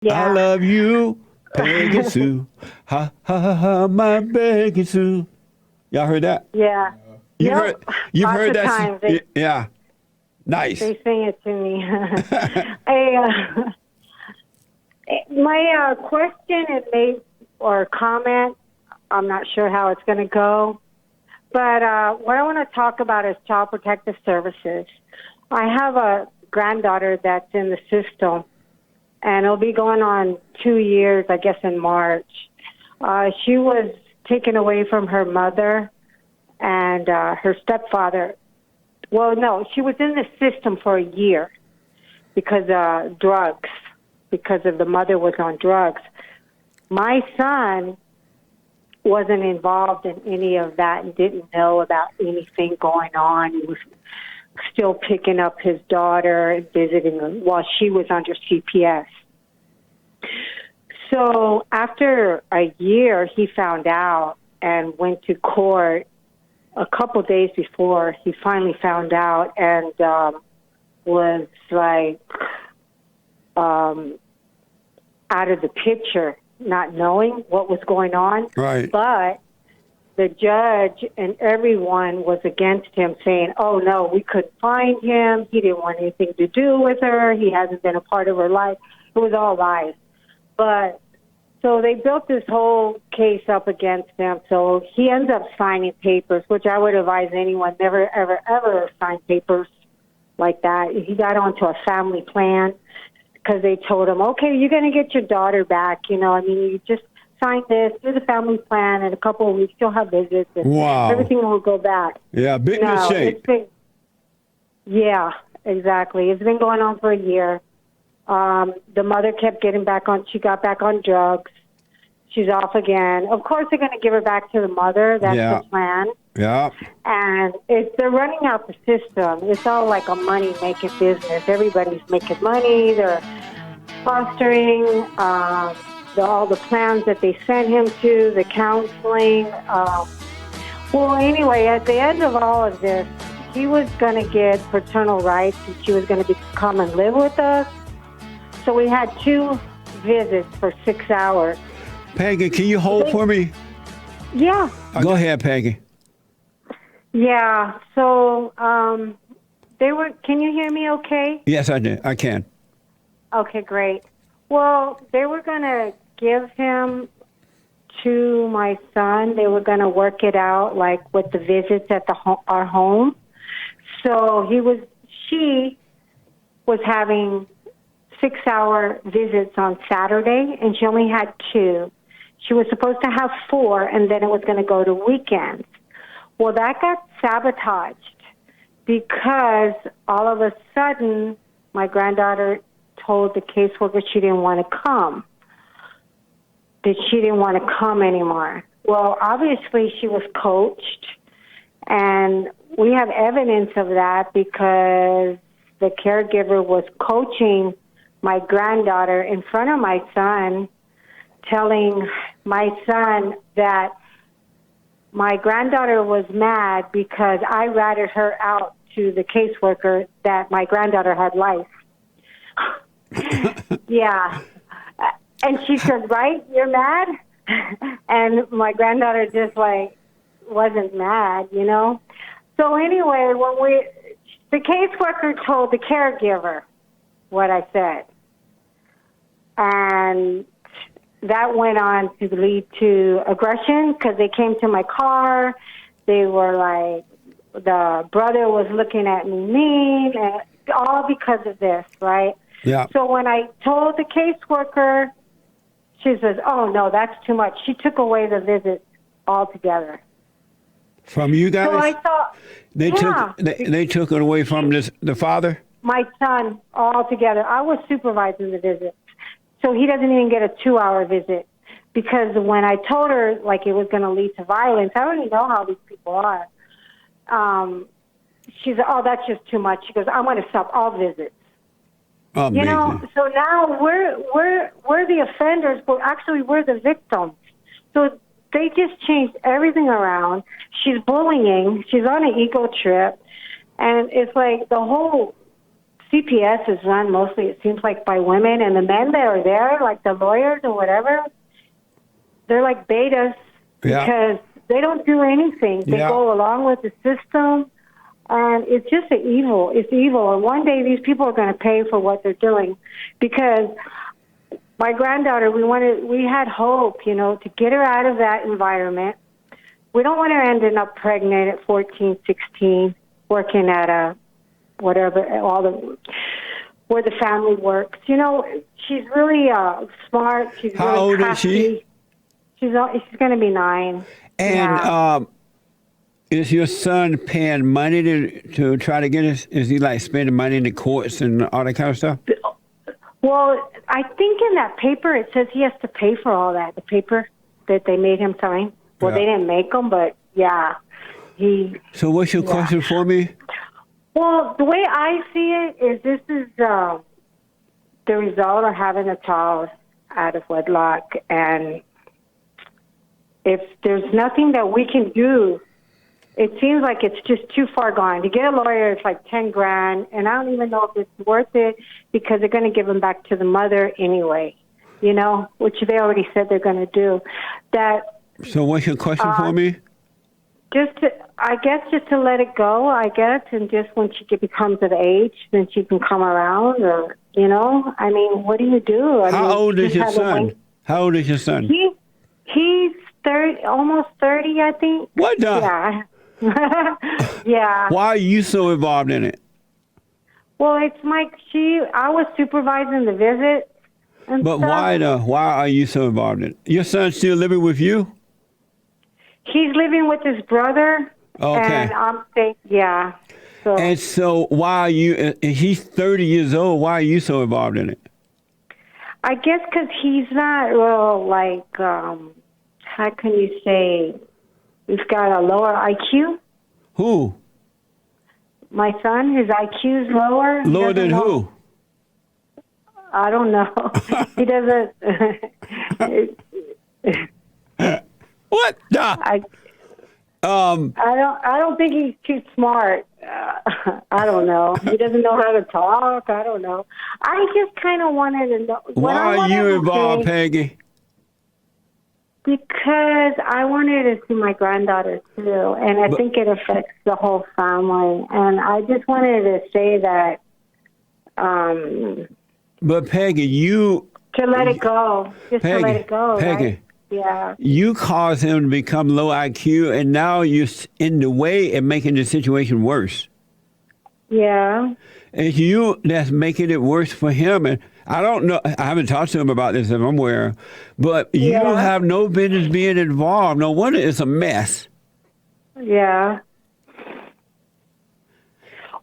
I Yeah. love you, Peggy Sue. Ha ha ha ha, my Peggy Sue. Y'all heard that? Yeah. You've Yep. heard you've Lots heard of that? times they Yeah. Nice. they sing it to me. I, my question and made or comment, I'm not sure how it's going to go, but what I want to talk about is Child Protective Services. I have a granddaughter that's in the system, and it'll be going on 2 years, I guess, in March. She was taken away from her mother and her stepfather. Well, no, she was in the system for a year because drugs, because of the mother was on drugs. My son wasn't involved in any of that and didn't know about anything going on. He was still picking up his daughter and visiting her while she was under CPS. So after a year, he found out and went to court a couple days before he finally found out and was like out of the picture, not knowing what was going on. Right. But the judge and everyone was against him, saying, oh, no, we couldn't find him. He didn't want anything to do with her. He hasn't been a part of her life. It was all lies. But so they built this whole case up against him. So he ends up signing papers, which I would advise anyone never, ever, ever sign papers like that. He got onto a family plan because they told him, okay, you're going to get your daughter back. You know, I mean, you just sign this, do the family plan, in a couple of weeks you'll have visits and Wow. everything will go back. Yeah, big No, mistake. it's been, yeah, exactly. It's been going on for a year. The mother kept getting back on, she got back on drugs. She's off again. Of course, they're going to give her back to the mother. That's Yeah. the plan. Yeah. And they're running out the system. It's all like a money-making business. Everybody's making money. They're fostering all the plans that they sent him to, the counseling. Well, anyway, at the end of all of this, he was going to get paternal rights, and she was going to come and live with us. So we had 2 visits for 6 hours. Peggy, can you hold for me? Yeah. Go ahead, Peggy. Yeah. So they were. Can you hear me? Okay. Yes, I did. I can. Okay, great. Well, they were going to give him to my son. They were going to work it out, like with the visits at our home. So she was having 6-hour visits on Saturday, and she only had 2. She was supposed to have 4, and then it was going to go to weekends. Well, that got sabotaged because all of a sudden my granddaughter told the caseworker she didn't want to come, that she didn't want to come anymore. Well, obviously she was coached, and we have evidence of that because the caregiver was coaching my granddaughter in front of my son, telling my son that my granddaughter was mad because I ratted her out to the caseworker that my granddaughter had lice. Yeah. And she said, right, you're mad? And my granddaughter just wasn't mad, you know? So anyway, the caseworker told the caregiver what I said. And that went on to lead to aggression because they came to my car. They were like, the brother was looking at me mean, and all because of this, right? Yeah. So when I told the caseworker, she says, oh, no, that's too much. She took away the visit altogether. From you guys? So I thought, they took it away from the father? My son altogether. I was supervising the visit. So he doesn't even get a 2-hour visit because when I told her like it was going to lead to violence, I already know how these people are. She said, oh, that's just too much. She goes, I'm going to stop all visits. Amazing. You know, so now we're the offenders, but actually we're the victims. So they just changed everything around. She's bullying. She's on an ego trip. And it's like the whole CPS is run mostly, it seems like, by women, and the men that are there, like the lawyers or whatever, they're like betas because they don't do anything. They go along with the system, and it's just evil. It's evil, and one day these people are going to pay for what they're doing because my granddaughter, we had hope, to get her out of that environment. We don't want her ending up pregnant at 14, 16, working at a whatever, where the family works. She's really smart. She's How really old crafty. is she? She's going to be 9. And is your son paying money to try to get us? Is he like spending money in the courts and all that kind of stuff? Well, I think in that paper it says he has to pay for all that. The paper that they made him sign. Well, they didn't make him, but he. So what's your question for me? Well, the way I see it is this is the result of having a child out of wedlock. And if there's nothing that we can do, it seems like it's just too far gone. To get a lawyer, it's like $10,000, and I don't even know if it's worth it because they're going to give him back to the mother anyway, which they already said they're going to do. So what's your question for me? Just to let it go, and just when she becomes of age, then she can come around, or, I mean, what do you do? How old is your son? How old is your son? He's 30, almost 30, I think. What the? Yeah. Yeah. Why are you so involved in it? Well, it's I was supervising the visit. But stuff. Why are you so involved in it? Your son's still living with you? He's living with his brother. Okay. And I'm saying, yeah. So. And so why are you, he's 30 years old, why are you so involved in it? I guess because he's not real, how can you say, he's got a lower IQ. Who? My son, his IQ is lower. Lower than who? I don't know. He doesn't. What? I don't think he's too smart. I don't know. He doesn't know how to talk. I don't know. I just kind of wanted to know. Why are you involved, Peggy? Because I wanted to see my granddaughter too, and I think it affects the whole family. And I just wanted to say that. But Peggy, to let it go. Just Peggy, to let it go. Peggy. Right? Yeah. You caused him to become low IQ, and now you're in the way and making the situation worse. Yeah. It's you that's making it worse for him. And I don't know. I haven't talked to him about this if I'm aware. But you have no business being involved. No wonder it's a mess. Yeah.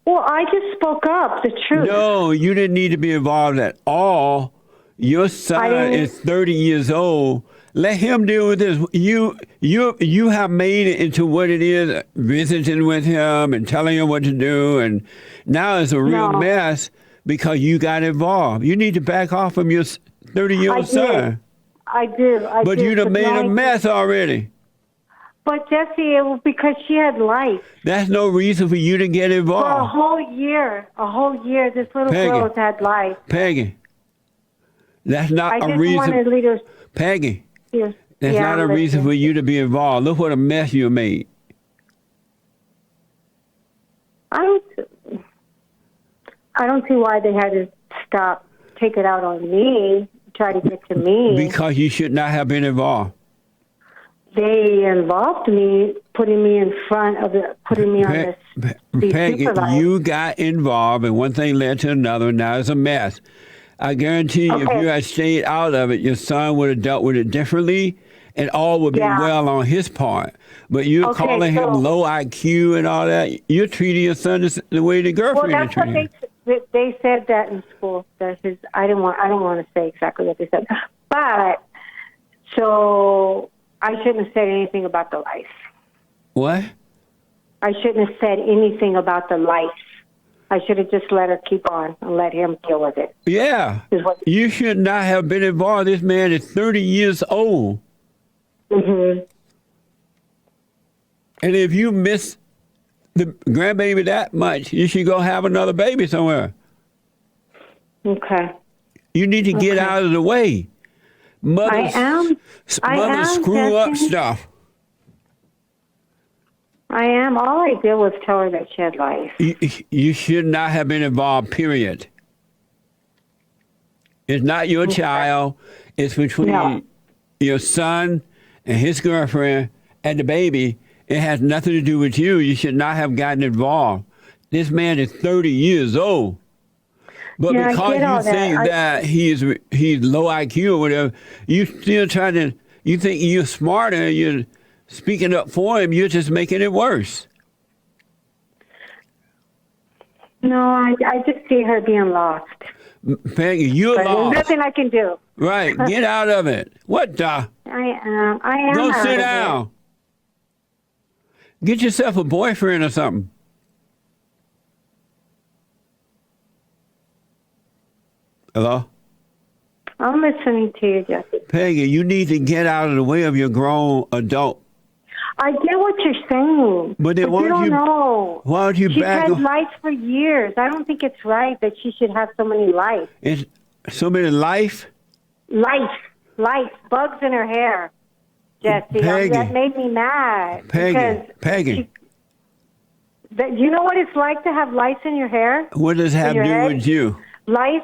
Well, I just spoke up, the truth. No, you didn't need to be involved at all. Your son is 30 years old. Let him deal with this. You have made it into what it is, visiting with him and telling him what to do, and now it's a real mess because you got involved. You need to back off from your 30-year-old son. I do. But you'd have made a mess already. But Jesse, it was because she had life. That's no reason for you to get involved. For a whole year, this little girl has had life. Peggy, that's not a reason. I just wanted leaders. Peggy. Yes. That's not a reason for you to be involved. Look what a mess you made. I don't see why they had to take it out on me, try to get to me. Because you should not have been involved. They involved me, putting me on this. Peggy, you got involved, and one thing led to another, and now it's a mess. I guarantee you, if you had stayed out of it, your son would have dealt with it differently, and all would be well on his part. But you're calling him low IQ and all that. You're treating your son the way the girlfriend is treating him. They said that in school. I don't want to say exactly what they said, but so I shouldn't have said anything about the life. What? I shouldn't have said anything about the life. I should have just let her keep on and let him deal with it. Yeah. You should not have been involved. This man is 30 years old. Mm-hmm. And if you miss the grandbaby that much, you should go have another baby somewhere. Okay. You need to get out of the way. I am. Mother screw up Jesse. stuff. I am. All I did was tell her that she had life. You should not have been involved, period. It's not your child. It's between your son and his girlfriend and the baby. It has nothing to do with you. You should not have gotten involved. This man is 30 years old. But because you think that he's low IQ or whatever, you still trying to, you think you're smarter, you're speaking up for him, you're just making it worse. No, I just see her being lost. Peggy, you're lost. There's nothing I can do. Right, get out of it. What the? I am. Go sit down. Get yourself a boyfriend or something. Hello? I'm listening to you, Jesse. Peggy, you need to get out of the way of your grown adult. I get what you're saying. But you don't know. Why don't you back She's had life for years. I don't think it's right that she should have so many life. So many life? Life. Bugs in her hair, Jesse. Peggy. That made me mad. Peggy. You know what it's like to have lice in your hair? What does that have to do with you? Lice?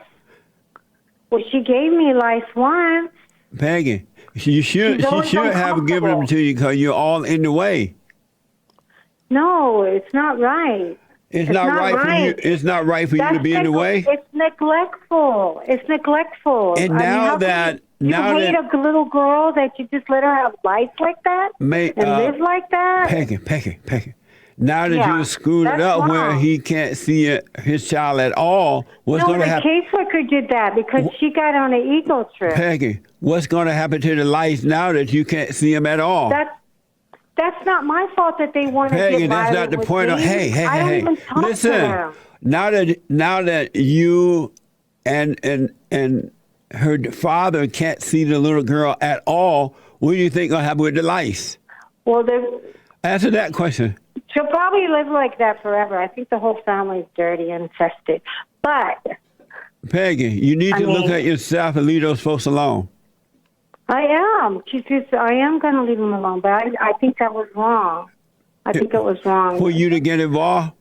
Well, she gave me lice once. Peggy, she should have given them to you because you're all in the way. No, it's not right. It's not right for you. It's not right for you to be in the way. It's neglectful. And now that you hate a little girl that you just let her have life like that and live like that. Peggy. Now that you screwed it up where he can't see his child at all, what's going to happen? The caseworker did that because she got on an ego trip. Peggy, what's going to happen to the lice now that you can't see him at all? That's not my fault that they want to get Peggy, that's not the point of. Hey. Listen, now that you and her father can't see the little girl at all, what do you think going to happen with the lice? Well, answer that question. She'll probably live like that forever. I think the whole family's dirty and infested. But Peggy, you need to look at yourself and leave those folks alone. I am. I am going to leave them alone, but I think that was wrong. I think it was wrong. For you to get involved?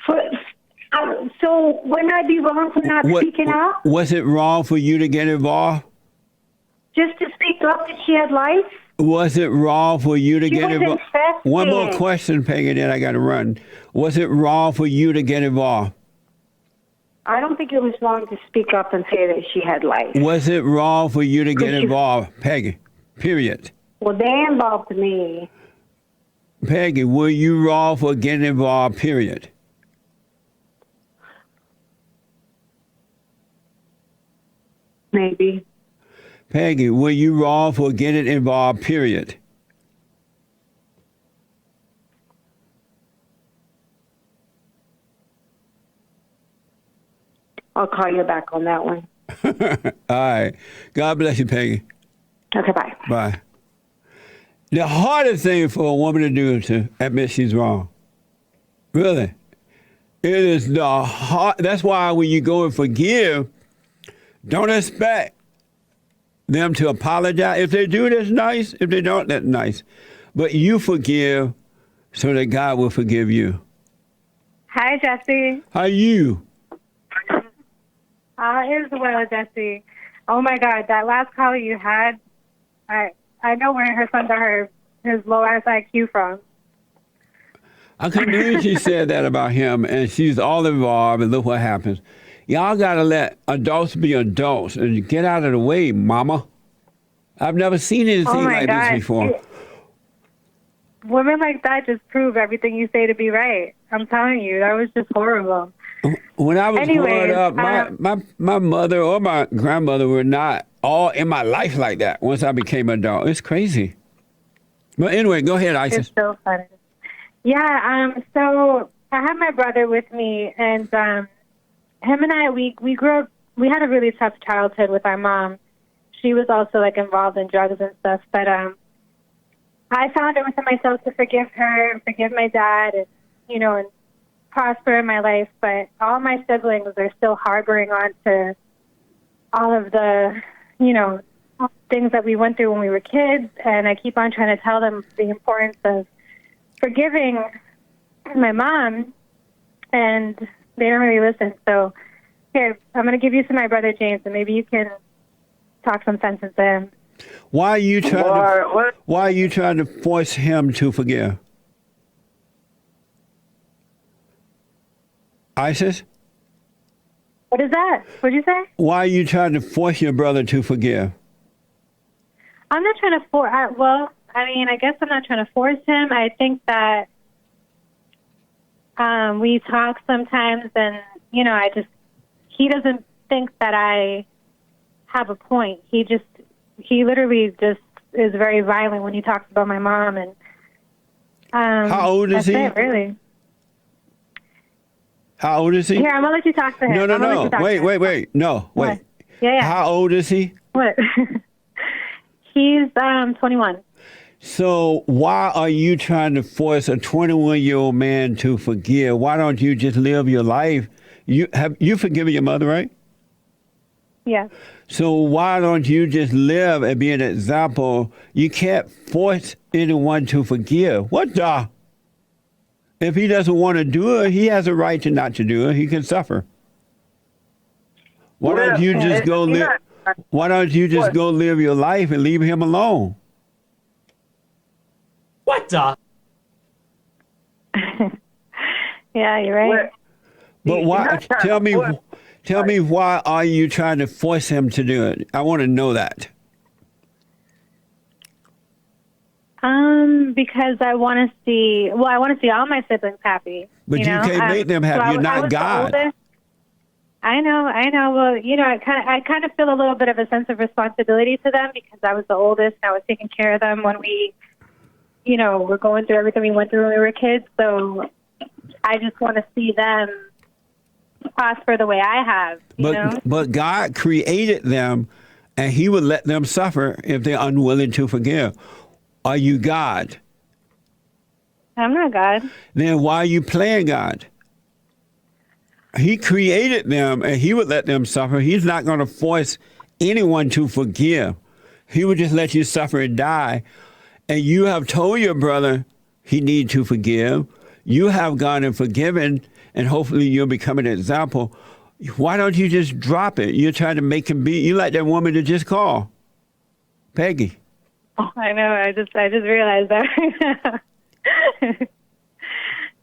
So wouldn't I be wrong for not speaking up? Was it wrong for you to get involved? Just to speak up that she had life? Was it wrong for you to get involved? Infested. One more question, Peggy, then I got to run. Was it wrong for you to get involved? I don't think it was wrong to speak up and say that she had life. Was it wrong for you to get involved, Peggy? Period. Well, they involved me. Peggy, were you wrong for getting involved, period? Maybe. Peggy, were you wrong for getting involved, period? I'll call you back on that one. All right. God bless you, Peggy. Okay, bye. Bye. The hardest thing for a woman to do is to admit she's wrong. Really. It is the hard. That's why when you go and forgive, don't expect them to apologize. If they do, that's nice. If they don't, that's nice. But you forgive so that God will forgive you. Hi, Jesse. How are you? Here's well, Jesse. Oh my God, that last call you had, I know where her son got his low ass IQ from. I couldn't believe she said that about him, and she's all involved, and look what happens. Y'all got to let adults be adults and get out of the way, mama. I've never seen anything like this before. Women like that just prove everything you say to be right. I'm telling you, that was just horrible. When I was growing up, my mother or my grandmother were not all in my life like that once I became an adult. It's crazy. But anyway, go ahead, Isis. It's so funny. Yeah, so I had my brother with me, and him and I, we grew up, we had a really tough childhood with our mom. She was also, like, involved in drugs and stuff, but I found it within myself to forgive her, forgive my dad, and, you know, and prosper in my life, but all my siblings are still harboring on to all of the, things that we went through when we were kids. And I keep on trying to tell them the importance of forgiving my mom, and they don't really listen. So here, I'm going to give you to my brother James, and maybe you can talk some sense into him. Why are you trying to force him to forgive? Isis? What is that? What did you say? Why are you trying to force your brother to forgive? I'm not trying to force. I guess I'm not trying to force him. I think that we talk sometimes, and he doesn't think that I have a point. He literally just is very violent when he talks about my mom. And how old is he? That's it, really. How old is he? Here, I'm gonna let you talk to him. No. Wait. No, wait. What? Yeah. How old is he? What? He's 21. So why are you trying to force a 21-year-old man to forgive? Why don't you just live your life? You forgiven your mother, right? Yeah. So why don't you just live and be an example? You can't force anyone to forgive. What the? If he doesn't want to do it, he has a right to not to do it. He can suffer. Why don't you just go live? Why don't you just go live your life and leave him alone? What the? Yeah, you're right. But why? Tell me why are you trying to force him to do it? I want to know that. Because I want to see all my siblings happy. But you can't make them happy. You're not God. I know. Well, I kind of feel a little bit of a sense of responsibility to them because I was the oldest and I was taking care of them when we, were going through everything we went through when we were kids. So I just want to see them prosper the way I have. But God created them, and He would let them suffer if they're unwilling to forgive. Are you God? I'm not God. Then why are you playing God? He created them, and He would let them suffer. He's not going to force anyone to forgive. He would just let you suffer and die. And you have told your brother he needs to forgive. You have gone and forgiven, and hopefully you'll become an example. Why don't you just drop it? You're trying to make him be. You like that woman to just call, Peggy. Oh, I know. I just realized that.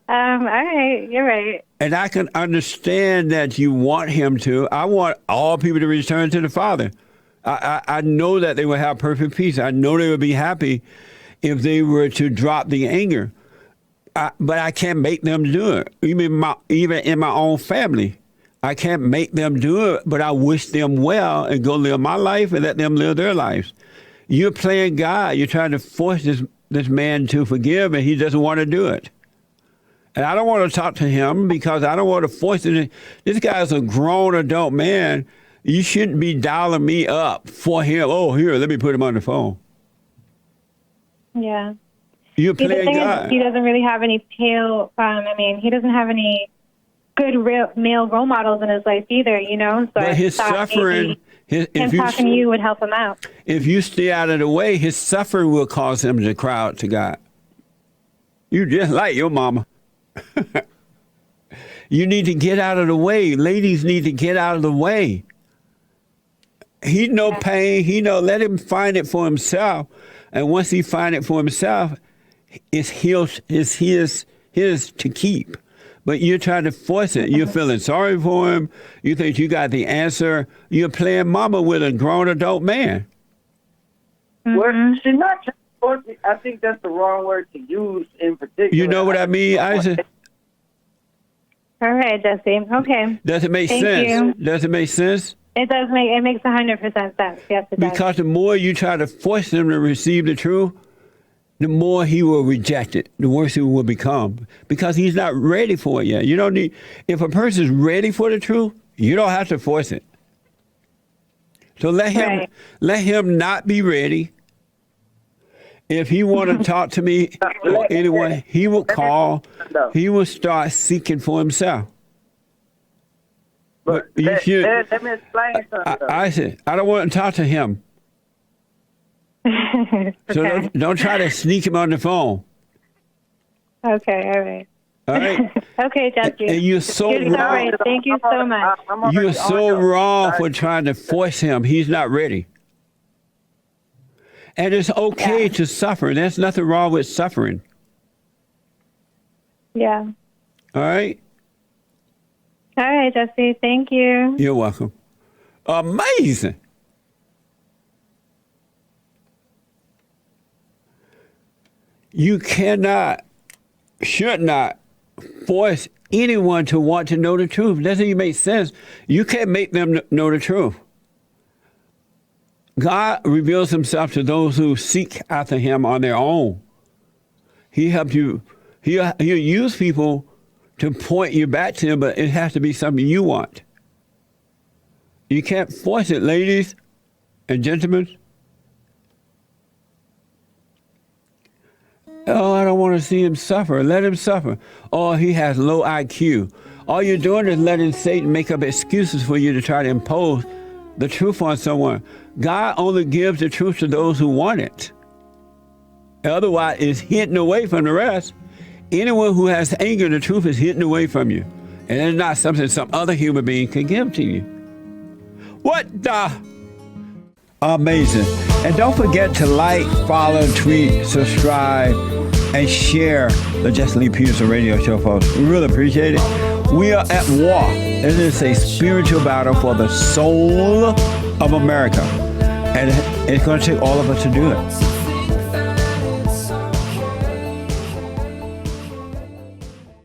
All right, you're right. And I can understand that you want him to. I want all people to return to the Father. I know that they will have perfect peace. I know they would be happy if they were to drop the anger. But I can't make them do it. Even in my own family, I can't make them do it. But I wish them well and go live my life and let them live their lives. You're playing God. You're trying to force this man to forgive, and he doesn't want to do it. And I don't want to talk to him because I don't want to force it. This guy's a grown adult man. You shouldn't be dialing me up for him. Oh, here, let me put him on the phone. Yeah. You're playing God. He doesn't really have any he doesn't have any good male role models in his life either, So but his suffering, him talking to you would help him out. If you stay out of the way, his suffering will cause him to cry out to God. You just like your mama. You need to get out of the way. Ladies need to get out of the way. He no pain. Let him find it for himself. And once he find it for himself, it's his to keep. But you're trying to force it. You're feeling sorry for him. You think you got the answer. You're playing mama with a grown adult man. Mm-hmm. Well, she's not trying to force it. I think that's the wrong word to use in particular. You know what I mean, Isaac? All right, Jesse. Okay. Does it make sense? Thank you. Does it make sense? It does it makes 100% sense. Yes, it does. Because the more you try to force him to receive the truth, the more he will reject it, the worse he will become. Because he's not ready for it yet. You don't need, if a person's ready for the truth, you don't have to force it. So let him not be ready. If he want to talk to me or anyone, he will call. He will start seeking for himself. But you should. let me explain something. I said, I don't want to talk to him. So Okay. don't try to sneak him on the phone. Okay, all right. All right? Okay, Jesse. And you're so All wrong. right, thank you so much. You're so wrong for trying to force him. He's not ready. And it's okay to suffer. There's nothing wrong with suffering. Yeah. All right? All right, Jesse. Thank you. You're welcome. Amazing. You cannot, should not force anyone to want to know the truth. Doesn't even make sense. You can't make them know the truth. God reveals himself to those who seek after him on their own. He helps you. He'll use people to point you back to him, but it has to be something you want. You can't force it, ladies and gentlemen. Oh, I don't want to see him suffer. Let him suffer. Oh, he has low IQ. All you're doing is letting Satan make up excuses for you to try to impose the truth on someone. God only gives the truth to those who want it. Otherwise, it's hidden away from the rest. Anyone who has anger, the truth is hidden away from you. And it's not something some other human being can give to you. What the? Amazing. And don't forget to like, follow, tweet, subscribe, and share the Jesse Peterson radio show, folks. We really appreciate it. We are at war. It is a spiritual battle for the soul of America. And it's going to take all of us to do it.